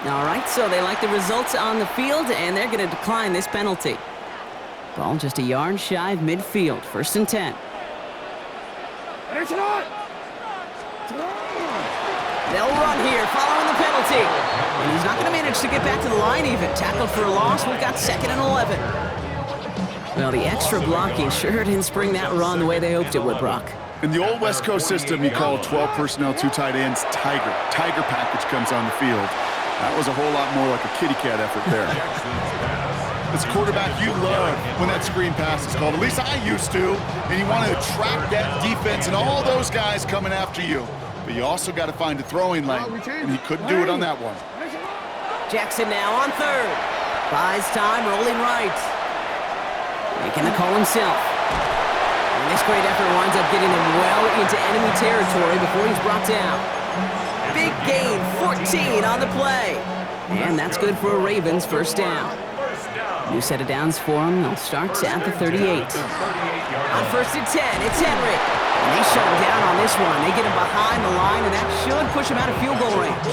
All right, so they like the results on the field, and they're going to decline this penalty. Ball just a yard shy of midfield. 1st and 10. They'll run here following the penalty. And he's not going to manage to get back to the line even. Tackled for a loss. We've got 2nd and 11. Well, the extra blocking sure didn't spring that run the way they hoped it would, Brock. In the old West Coast system, you call 12 personnel, 2 tight ends, Tiger. Tiger package comes on the field. That was a whole lot more like a kitty cat effort there. As a quarterback, you love when that screen pass is called. At least I used to. And you want to attract that defense and all those guys coming after you. But you also got to find a throwing lane. And he couldn't do it on that one. Jackson now on 3rd. Buys time, rolling right. Making the call himself. And this great effort winds up getting him well into enemy territory before he's brought down. Big gain, 14 on the play. And that's good for a Ravens 1st down. New set of downs for them. They'll start at the 38. On 1st and 10, it's Henry. And they shut him down on this one. They get him behind the line, and that should push him out of field goal range.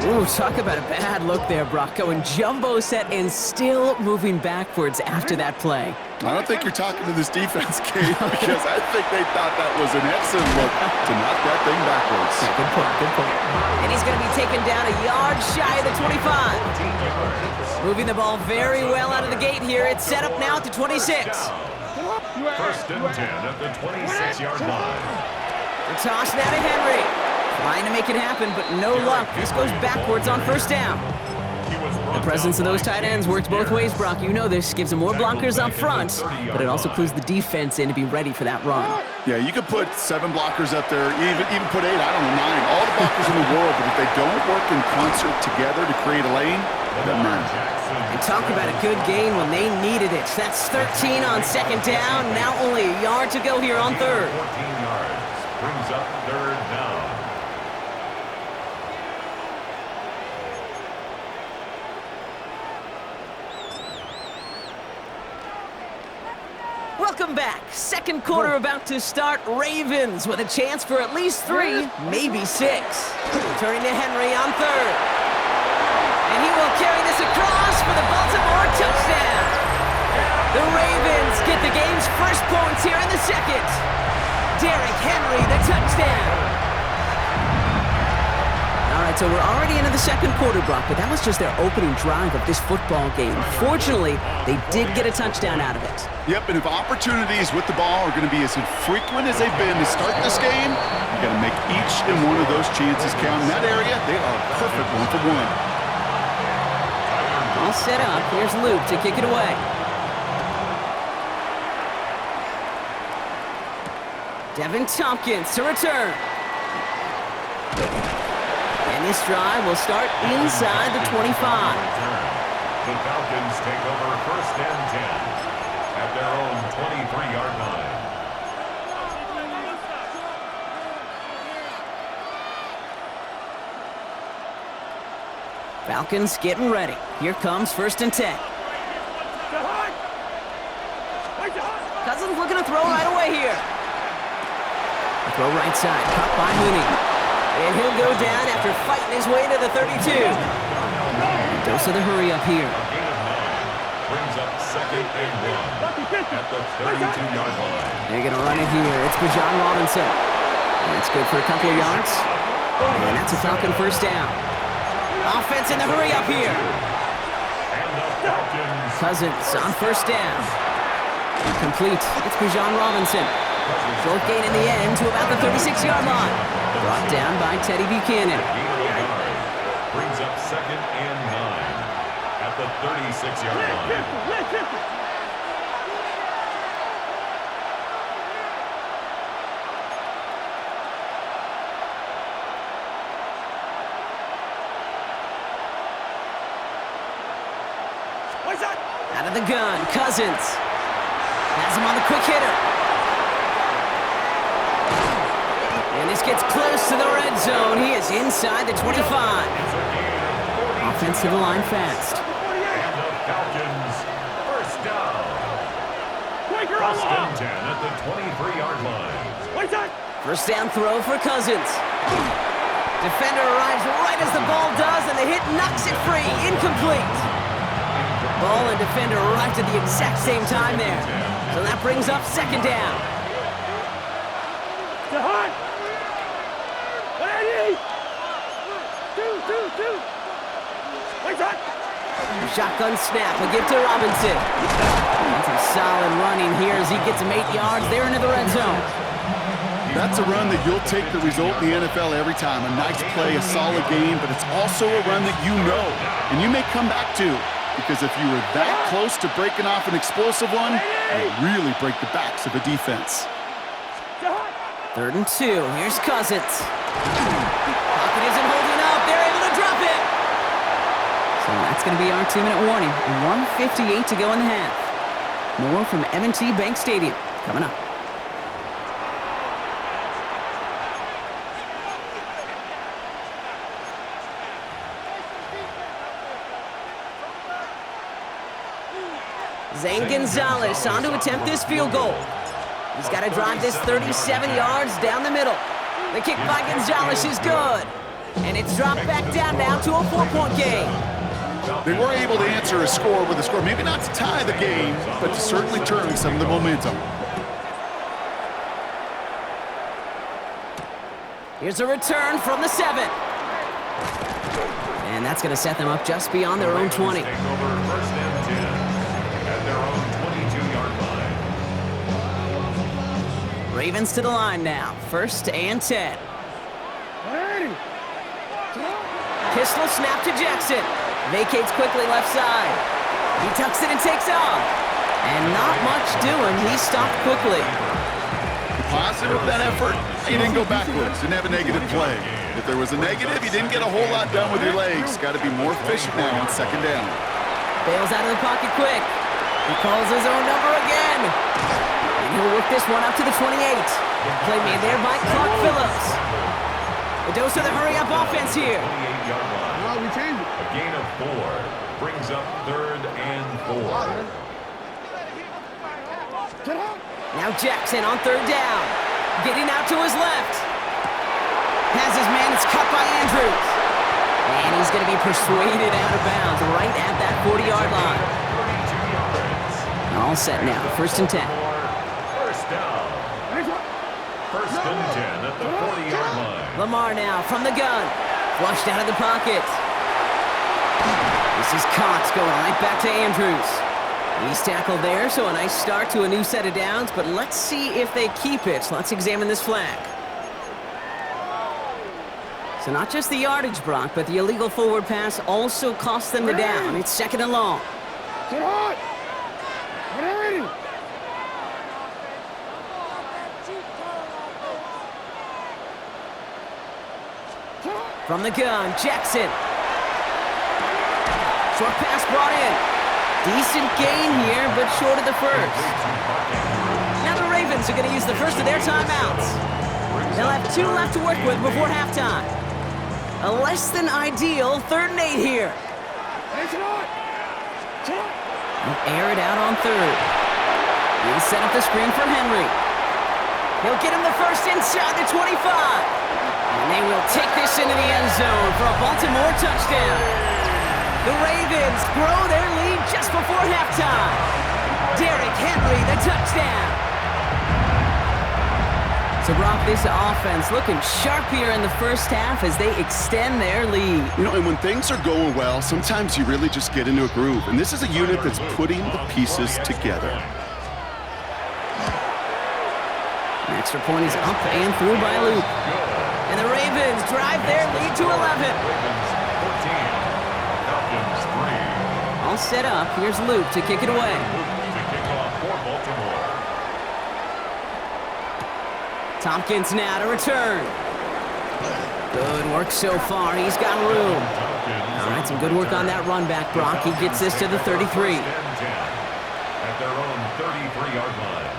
Ooh, talk about a bad look there, Brock. Going jumbo set and still moving backwards after that play. I don't think you're talking to this defense, Kate, because I think they thought that was an excellent look to knock that thing backwards. Yeah, good point, good point. And he's going to be taken down a yard shy of the 25. Moving the ball very well out of the gate here. It's set up now at the 26. 1st and 10 at the 26-yard line. The toss now to Henry. Trying to make it happen, but no luck. This goes backwards on 1st down. The presence of those tight ends works both ways, Brock. You know this. Gives them more blockers up front, but it also clues the defense in to be ready for that run. Yeah, you could put 7 blockers up there, even put 8, I don't know, 9. All the blockers in the world, but if they don't work in concert together to create a lane, it doesn't matter. And talk about a good gain when they needed it. That's 13 on 2nd down. Now only a yard to go here on 3rd. 14 yards. Brings up 3rd down. Welcome back. 2nd quarter about to start. Ravens with a chance for at least 3, maybe 6. Turning to Henry on 3rd. And he will carry this across for the Baltimore touchdown. The Ravens get the game's first points here in the 2nd. Derrick Henry, the touchdown. All right, so we're already into the 2nd quarter, Brock, but that was just their opening drive of this football game. Fortunately, they did get a touchdown out of it. Yep, and if opportunities with the ball are going to be as infrequent as they've been to start this game, you got to make each and one of those chances count. In that area, they are perfect 1-for-1. All set up. Here's Luke to kick it away. Devin Tompkins to return. And this drive will start inside the 25. The Falcons take over 1st and 10 at their own 23-yard line. Falcons getting ready. Here comes 1st and 10. Cousins looking to throw right away here. Throw right side, caught by Mooney. And he'll go down after fighting his way to the 32. Dose of the hurry up here. Brings up 2nd and 1 at the 32-yard line. They're going to run it here. It's Bijan Robinson. That's good for a couple of yards. And that's a Falcon 1st down. Offense in the hurry up here. Cousins on 1st down. Complete. It's Bijan Robinson. Short gain in the end to about the 36-yard line. Brought down by Teddy Buchanan. Brings up 2nd and 9 at the 36-yard line. Out of the gun, Cousins. Has him on the quick hitter. And this gets close to the red zone. He is inside the 25. Offensive line fast. And the Falcons, 1st down. 1st and 10 at the 23-yard line. 1st down throw for Cousins. Defender arrives right as the ball does, and the hit knocks it free. Incomplete. Ball and defender arrived at the exact same time there. So that brings up second down. Shotgun snap, a give to Robinson. And some solid running here as he gets him 8 yards there into the red zone. That's a run that you'll take the result in the NFL every time. A nice play, a solid game, but it's also a run that you know, and you may come back to, because if you were that close to breaking off an explosive one, you really break the backs of a defense. 3rd and 2, here's Cousins. Pocket isn't holding up, they're able to drop it. So that's going to be our 2-minute warning. 1:58 to go in the half. More from M&T Bank Stadium coming up. Zane Gonzalez on to attempt this field goal. He's got to drive this 37 yards down the middle. The kick by Gonzalez is good. And it's dropped back down now to a 4-point game. They were able to answer a score with a score, maybe not to tie the game, but to certainly turn some of the momentum. Here's a return from the 7. And that's going to set them up just beyond their own 20. Take over 1st and 10 at their own 22-yard line. Ravens to the line now. 1st and 10. Pistol snap to Jackson. Vacates quickly left side. He tucks it and takes off. And not much doing. He stopped quickly. Positive of that effort, he didn't go backwards, didn't have a negative play. If there was a negative, you didn't get a whole lot done with your legs. Got to be more efficient now on 2nd down. Bails out of the pocket quick. He calls his own number again. And he'll whip this one up to the 28. Play made there by Clark Phillips. The dose of the hurry-up offense here. 28-yard line. We changed it. A gain of 4 brings up 3rd and 4. Now Jackson on 3rd down. Getting out to his left. Has his man, it's cut by Andrews. And he's going to be persuaded out of bounds right at that 40-yard line. All set now, 1st and 10. First down. 1st and 10 at the 40-yard line. Lamar now from the gun. Flushed out of the pocket. This is Cox going right back to Andrews. He's tackled there, so a nice start to a new set of downs, but let's see if they keep it. Let's examine this flag. So not just the yardage, Brock, but the illegal forward pass also cost them the down. It's 2nd and long. From the gun, Jackson. Short pass brought in. Decent gain here, but short of the 1st. Now the Ravens are going to use the first of their timeouts. They'll have 2 left to work with before halftime. A less than ideal 3rd and 8 here. He'll air it out on 3rd. He'll set up the screen for Henry. He'll get him the first inside the 25. And they will take this into the end zone for a Baltimore touchdown. The Ravens grow their lead just before halftime. Derrick Henry, the touchdown. So, Brock, this offense looking sharp here in the first half as they extend their lead. You know, and when things are going well, sometimes you really just get into a groove. And this is a unit that's putting the pieces together. An extra point is up and through by Luke. And the Ravens drive their lead to 11. All set up. Here's Luke to kick it away. Tompkins now to return. Good work so far. He's got room. All right, some good work on that run back, Brock. He gets this to the 33. At their own 33-yard line.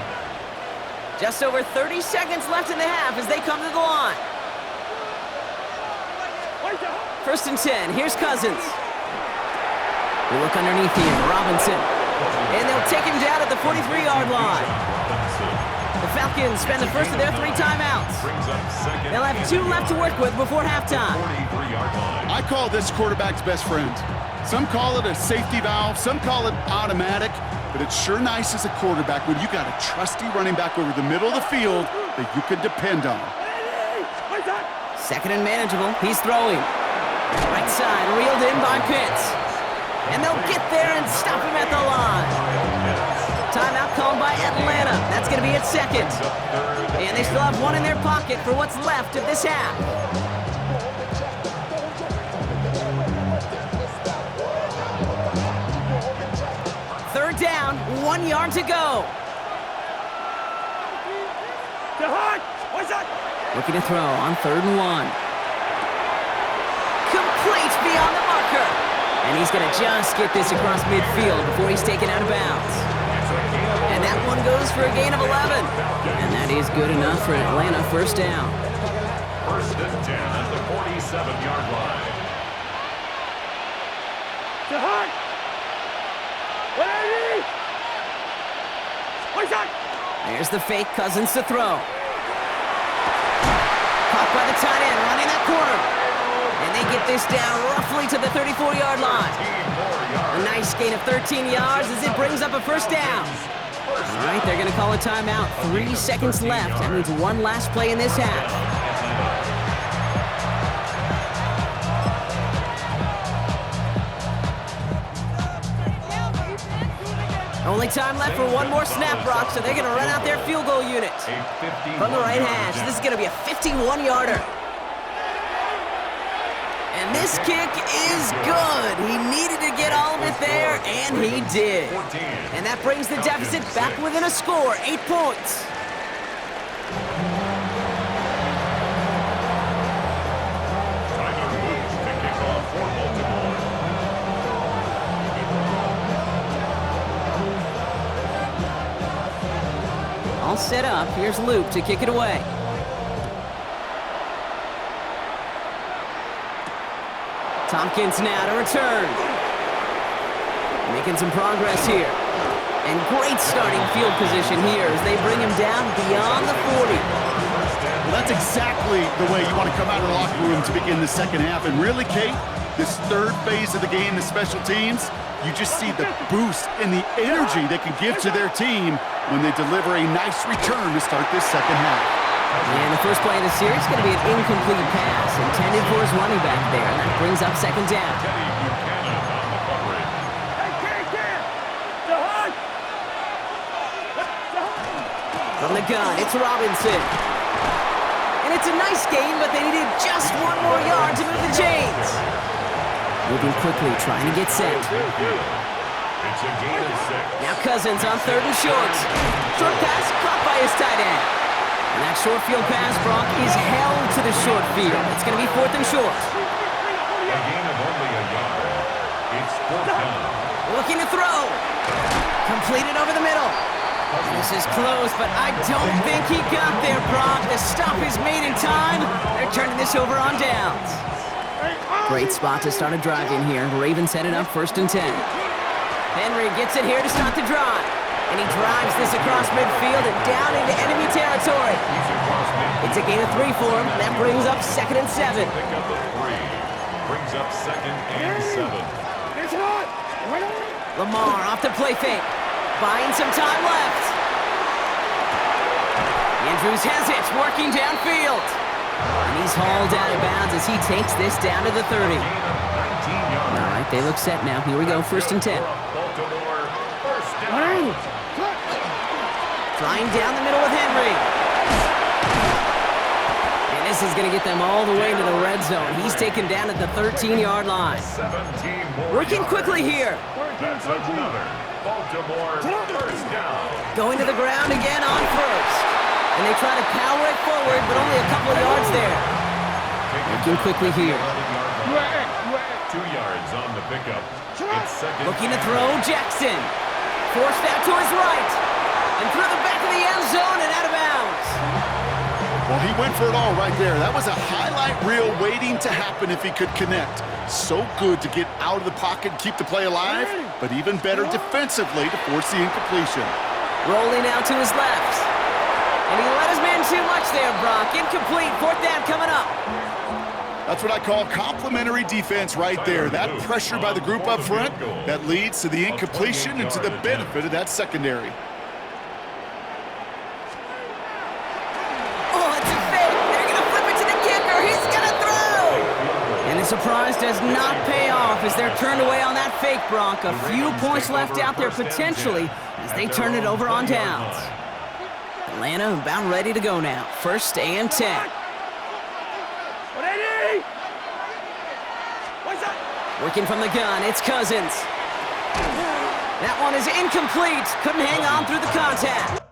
Just over 30 seconds left in the half as they come to the line. 1st and 10. Here's Cousins. We look underneath here. Robinson. And they'll take him down at the 43-yard line. Falcons spend the first of their 3 timeouts. They'll have 2 left to work with before halftime. I call this quarterback's best friend. Some call it a safety valve, some call it automatic, but it's sure nice as a quarterback when you got a trusty running back over the middle of the field that you can depend on. Second and manageable. He's throwing. Right side, reeled in by Pitts. And they'll get there and stop him at the line. Timeout called by Atlanta. That's going to be its second. And they still have 1 in their pocket for what's left of this half. Third down, 1 yard to go. Looking to throw on 3rd and 1. Complete beyond the marker. And he's going to just get this across midfield before he's taken out of bounds. And that one goes for a gain of 11. And that is good enough for an Atlanta first down. First and 10 at the 47-yard line. There's the fake, Cousins to throw. Caught by the tight end, running that corner. And they get this down roughly to the 34-yard line. A nice gain of 13 yards as it brings up a first down. All right, they're going to call a timeout. 3 seconds left. That means 1 last play in this half. Only time left for 1 more snap, Brock, so they're going to run out their field goal unit. From the right hash, this is going to be a 51-yarder. And this kick is good. He needed to get all of it there, and he did. And that brings the deficit back within a score, 8 points. All set up. Here's Luke to kick it away. Tompkins now to return. Making some progress here. And great starting field position here as they bring him down beyond the 40. Well, that's exactly the way you want to come out of the locker room to begin the second half. And really, Kate, this third phase of the game, the special teams, you just see the boost and the energy they can give to their team when they deliver a nice return to start this second half. And the first play of the series is going to be an incomplete pass intended for his running back there. And that brings up second down. From the gun, it's Robinson. And it's a nice gain, but they needed just 1 more yard to move the chains. Moving quickly, trying to get set. It's a gain of 6. Now Cousins on 3rd and short. Short pass caught by his tight end. And that short field pass, Brock, is held to the short field. It's going to be 4th and short. A gain of only a yard. It's 4th down. Looking to throw. Completed over the middle. This is close, but I don't think he got there, Brock. The stop is made in time. They're turning this over on downs. Great spot to start a drive in here. Ravens headed up 1st and 10. Henry gets it here to start the drive. And he drives this across midfield and down into enemy territory. It's a gain of 3 for him. That brings up 2nd and 7. Pick up the 3. Brings up 2nd and 7. Lamar off the play fake. Buying some time left. Andrews has it, working downfield. And he's hauled out of bounds as he takes this down to the 30. All right, they look set now. Here we go, 1st and 10. Flying down the middle with Henry. And this is going to get them all the way into the red zone. He's taken down at the 13-yard line. Working quickly here. That's another Baltimore first down. Going to the ground again on 1st. And they try to power it forward, but only a couple of yards there. Working quickly here. 2 yards on the pickup. It's 2nd. Looking to throw, Jackson. Forced out to his right. And through the back of the end zone and out of bounds. Well, he went for it all right there. That was a highlight reel waiting to happen if he could connect. So good to get out of the pocket and keep the play alive, but even better defensively to force the incompletion. Rolling out to his left. And he let his man too much there, Brock. Incomplete. Fourth down coming up. That's what I call complimentary defense right there. That pressure by the group up front, that leads to the incompletion and to the benefit of that secondary. Oh, it's a fake. They're going to flip it to the kicker. He's going to throw. And the surprise does not pay off as they're turned away on that fake, Brock. A few points left out there potentially as they turn it over on downs. Atlanta about ready to go now. 1st and 10. Working from the gun, it's Cousins. That one is incomplete. Couldn't hang on through the contact.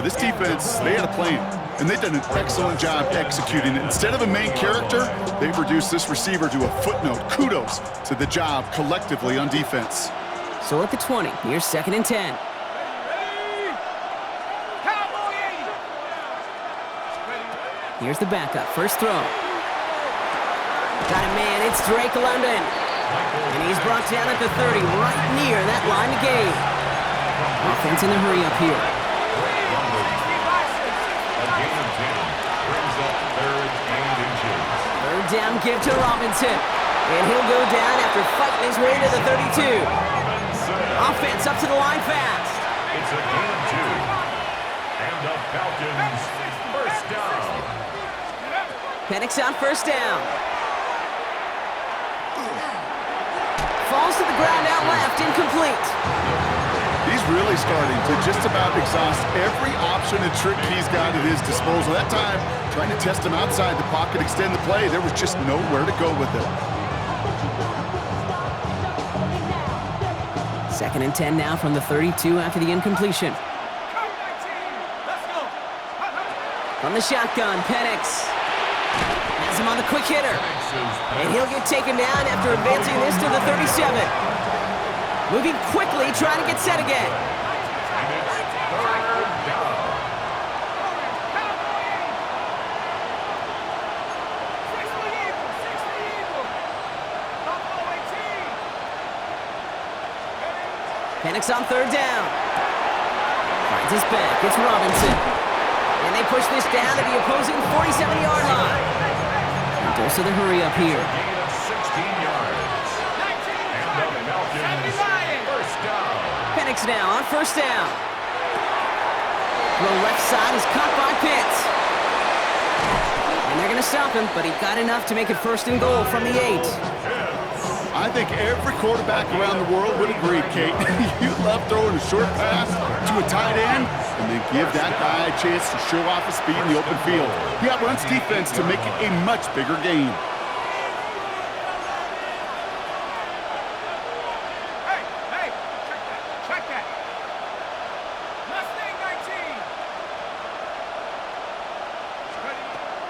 This defense, they had a plan, and they've done an excellent job executing it. Instead of a main character, they've reduced this receiver to a footnote. Kudos to the job collectively on defense. So at the 20, here's 2nd and 10. Here's the backup, first throw. Got a man, it's Drake London. And he's brought down at the 30, right near that line of game. Offense in the hurry up here. Third down give to Robinson. And he'll go down after fighting his way to the 32. Offense up to the line fast. It's a gain of 2. And the Falcons first down. Penix on first down. Falls to the ground out left, incomplete. He's really starting to just about exhaust every option and trick he's got at his disposal. That time, trying to test him outside the pocket, extend the play, there was just nowhere to go with it. 2nd and 10 now from the 32 after the incompletion. From the shotgun, Penix has him on the quick hitter. And he'll get taken down after advancing this to the 37. Moving quickly, trying to get set again. Penix on 3rd down. Finds his back, it's Robinson. And they push this down to the opposing 47-yard line. And dose of the hurry up here. Penix now on first down. The left side is caught by Pitts. And they're going to stop him, but he got enough to make it 1st and goal from the 8. I think every quarterback around the world would agree, Kate. You love throwing a short pass to a tight end and then give that guy a chance to show off his speed in the open field. He outruns defense to make it a much bigger game.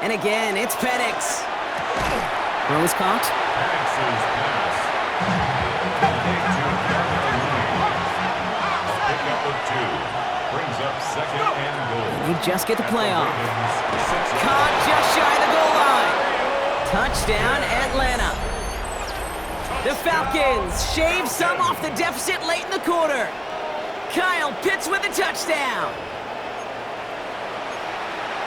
And again, it's Penix. Throw is caught. Brings up 2nd and goal. They just get the playoff. Caught just shy of the goal line. Touchdown, Atlanta. The Falcons shave some off the deficit late in the quarter. Kyle Pitts with a touchdown.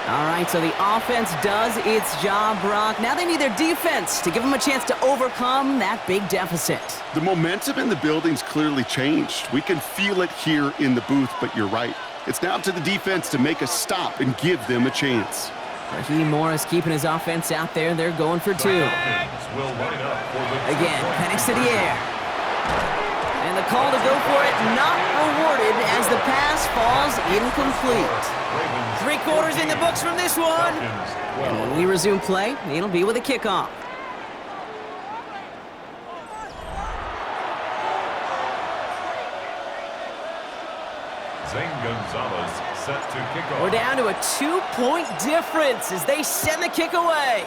All right, so the offense does its job, Brock. Now they need their defense to give them a chance to overcome that big deficit. The momentum in the building's clearly changed. We can feel it here in the booth, but you're right. It's now up to the defense to make a stop and give them a chance. Raheem Morris keeping his offense out there. They're going for 2. Again, Penix to the air. And the call to go for it not rewarded as the pass falls incomplete. 3 quarters in the books from this one. And when we resume play, it'll be with a kickoff. Zane Gonzalez set to kick off. We're down to a 2-point difference as they send the kick away.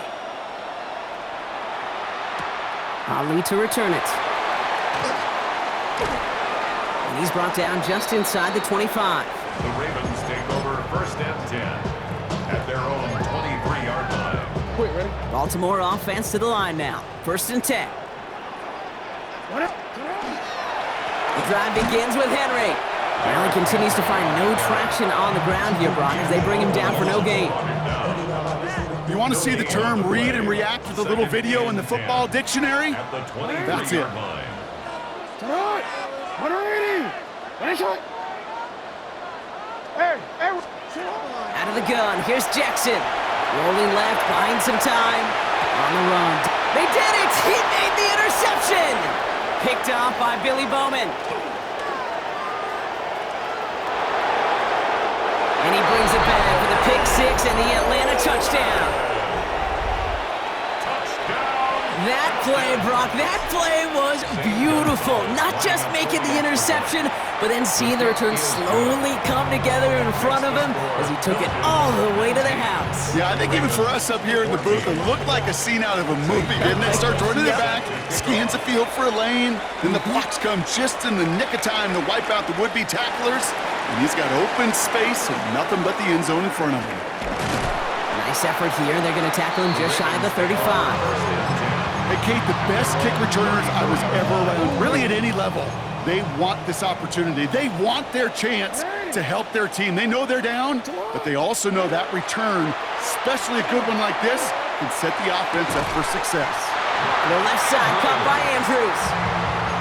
Ali to return it. And he's brought down just inside the 25. The Ravens take over 1st and 10 at their own 23-yard line. Quick, ready? Baltimore offense to the line now. 1st and 10. The drive begins with Henry. Allen continues to find no traction on the ground here, Brock, as they bring him down for no gain. You want to see the term read and react with a little video in the football dictionary? That's it. Out of the gun, here's Jackson. Rolling left, buying some time. On the run. They did it! He made the interception! Picked off by Billy Bowman. And he brings it back for the pick six and the Atlanta touchdown. That play, Brock, that play was beautiful. Not just making the interception, but then seeing the return slowly come together in front of him as he took it all the way to the house. Yeah, I think even for us up here in the booth, it looked like a scene out of a movie, didn't it? Starts running it back, scans the field for a lane, then the blocks come just in the nick of time to wipe out the would-be tacklers, and he's got open space and nothing but the end zone in front of him. Nice effort here. They're going to tackle him just shy of the 35. Hey, Kate, the best kick returners I was ever around, really at any level, they want this opportunity. They want their chance to help their team. They know they're down, but they also know that return, especially a good one like this, can set the offense up for success. The left side caught by Andrews.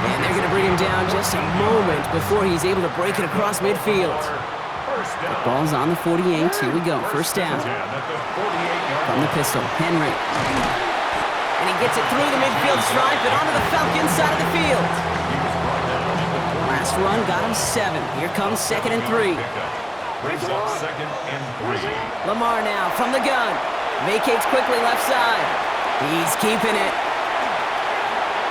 And they're going to bring him down just a moment before he's able to break it across midfield. The ball's on the 48. Here we go. First down. From the pistol, Henry. And he gets it through the midfield stripe and onto the Falcons side of the field. Last run got him 7. Here comes 2nd and 3. Lamar now from the gun. Vacates quickly left side. He's keeping it.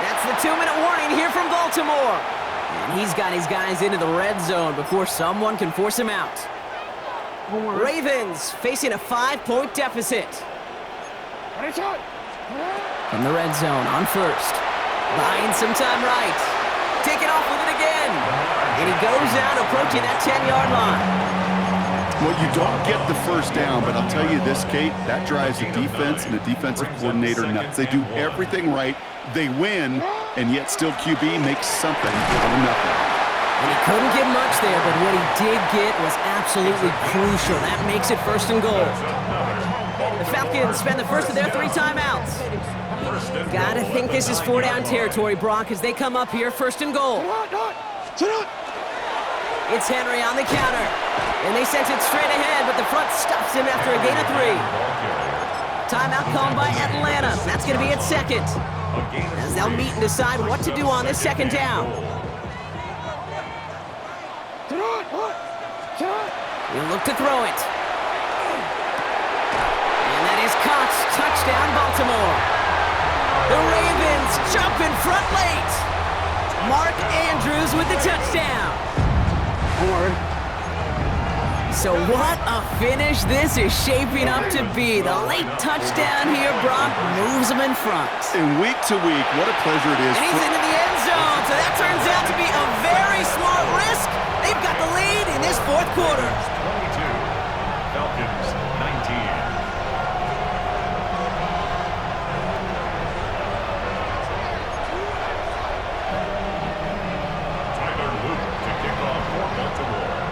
That's the 2-minute warning here from Baltimore. And he's got his guys into the red zone before someone can force him out. Ravens facing a 5-point deficit. From the red zone on first. Buying some time right. Taking off with it again. And he goes out approaching that 10-yard line. Well, you don't get the first down, but I'll tell you this, Kate, that drives the defense and the defensive coordinator nuts. They do everything right. They win, and yet still QB makes something out of nothing. And he couldn't get much there, but what he did get was absolutely crucial. That makes it 1st and goal. The Falcons spend the first of their 3 timeouts. Gotta think this is 4-down territory, Brock, as they come up here 1st and goal. It's Henry on the counter. And they sent it straight ahead, but the front stops him after a gain of 3. Timeout called by Atlanta. That's going to be its 2nd. As they'll meet and decide what to do on this 2nd down. He'll look to throw it. And that is caught. Touchdown, Baltimore. The Ravens jump in front late. Mark Andrews with the touchdown. So what a finish this is shaping up to be. The late touchdown here, Brock, moves them in front. And week to week, what a pleasure it is. And he's into the end zone, so that turns out to be a very smart risk. They've got the lead in this 4th quarter. 22, Falcons 19.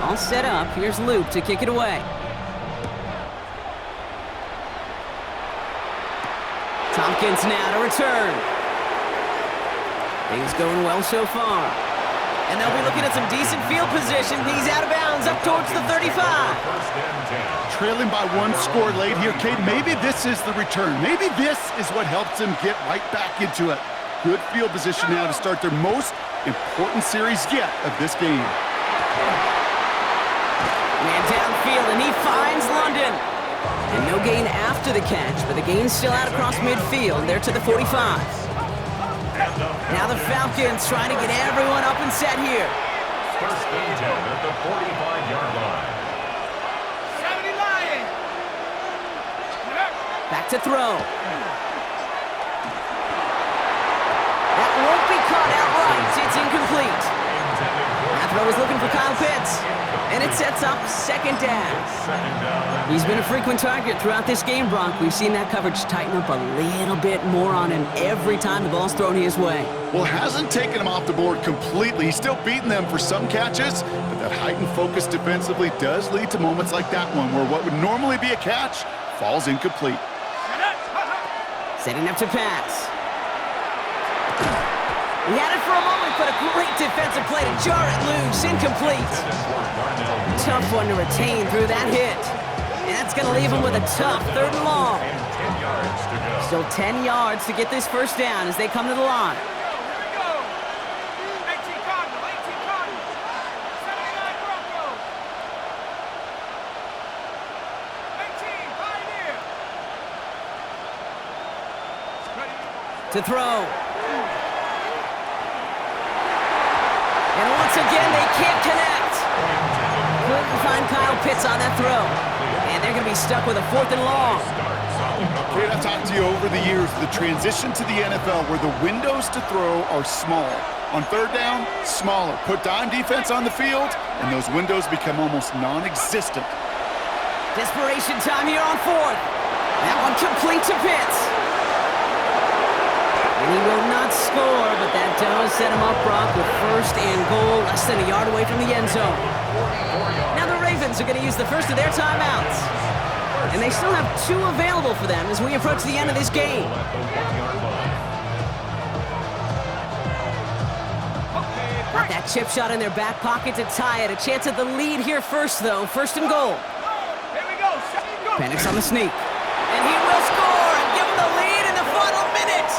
All set up. Here's Luke to kick it away. Tompkins now to return. Things going well so far. And they'll be looking at some decent field position. He's out of bounds up towards the 35. Trailing by 1 score late here, Kate. Maybe this is the return. Maybe this is what helps them get right back into it. Good field position now to start their most important series yet of this game. Man downfield, and he finds London. And no gain after the catch, but the gain's still out across midfield. They're to the 45. Now the Falcons trying to get everyone up and set here. 1st and 10 at the 45-yard line. Back to throw. That won't be caught outright. It's incomplete. That throw is looking for Kyle Pitts. And it sets up second down. He's been a frequent target throughout this game, Brock. We've seen that coverage tighten up a little bit more on him every time the ball's thrown his way. Well, hasn't taken him off the board completely. He's still beating them for some catches, but that heightened focus defensively does lead to moments like that one where what would normally be a catch falls incomplete. Setting up to pass. He had it for a moment, but a great defensive play to jar it loose. Incomplete. Tough one to retain through that hit. And that's going to leave him with a tough 3rd and long. Still 10 yards to get this first down as they come to the line. To throw. And once again, they can't connect. Couldn't find Kyle Pitts on that throw. And they're going to be stuck with a 4th and long. Kate, I've talked to you over the years, the transition to the NFL where the windows to throw are small. On 3rd down, smaller. Put dime defense on the field, and those windows become almost non-existent. Desperation time here on 4th. That one complete to Pitts. And he will not score, but that does set him up, Brock, with 1st and goal, less than a yard away from the end zone. Now the Ravens are going to use the first of their timeouts. And they still have 2 available for them as we approach the end of this game. Got that chip shot in their back pocket to tie it. A chance at the lead here first, though. 1st and goal. Penix on the sneak. And he will score and give him the lead in the final minute.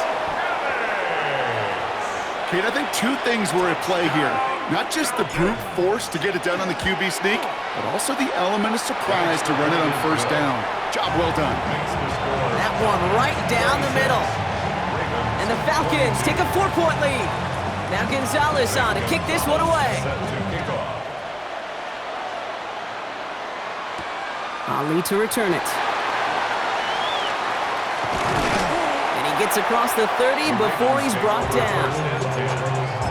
Kate, I think 2 things were at play here. Not just the brute force to get it done on the QB sneak, but also the element of surprise to run it on 1st down. Job well done. That one right down the middle. And the Falcons take a 4-point lead. Now Gonzalez on to kick this one away. Ali to return it. And he gets across the 30 before he's brought down.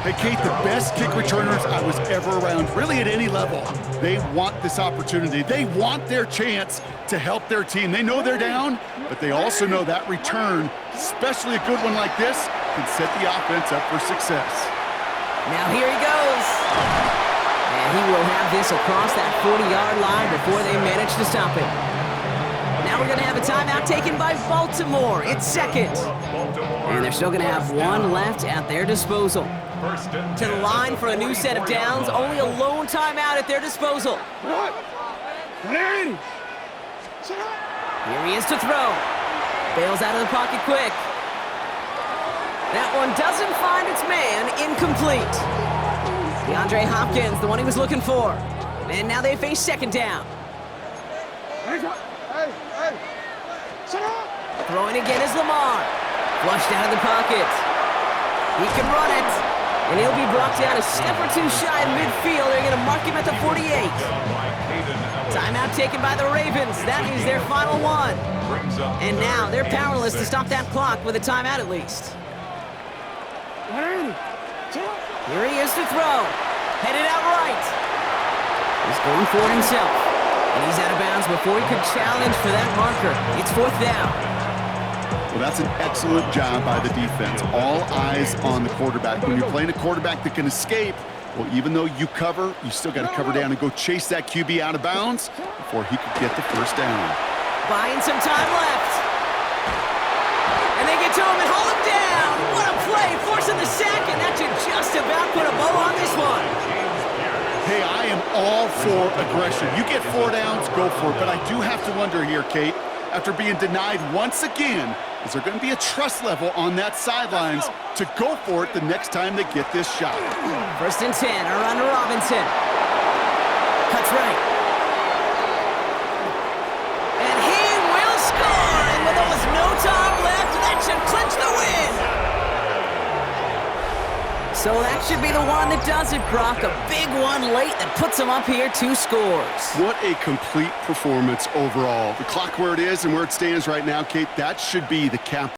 Hey, Kate, the best kick returners I was ever around, really at any level, they want this opportunity. They want their chance to help their team. They know they're down, but they also know that return, especially a good one like this, can set the offense up for success. Now here he goes. And he will have this across that 40-yard line before they manage to stop it. Now we're going to have a timeout taken by Baltimore. It's 2nd. And they're still going to have 1 left at their disposal. To the line for a new set of downs. Only a lone timeout at their disposal. Here he is to throw. Bails out of the pocket quick. That one doesn't find its man. Incomplete. DeAndre Hopkins, the one he was looking for. And now they face 2nd down. Throwing again is Lamar. Flushed out of the pocket. He can run it. And he'll be brought down a step or 2 shy of midfield. They're going to mark him at the 48. Timeout taken by the Ravens. That is their final one. And now they're powerless to stop that clock with a timeout at least. Here he is to throw. Headed out right. He's going for it himself. And he's out of bounds before he could challenge for that marker. It's 4th down. Well, that's an excellent job by the defense. All eyes on the quarterback. When you're playing a quarterback that can escape, well, even though you cover, you still got to cover down and go chase that QB out of bounds before he could get the 1st down. Buying some time left. And they get to him and hold him down. What a play, forcing the sack, and that should just about put a bow on this one. Hey, I am all for aggression. You get 4 downs, go for it. But I do have to wonder here, Kate, after being denied once again, is there going to be a trust level on that sidelines to go for it the next time they get this shot? 1st and 10, around to Robinson. Cuts right. And he will score! And with almost no time left, that should clinch the win! So that should be the one that does it, Brock. A big one late that puts them up here 2 scores. What a complete performance overall. The clock where it is and where it stands right now, Kate, that should be the cap.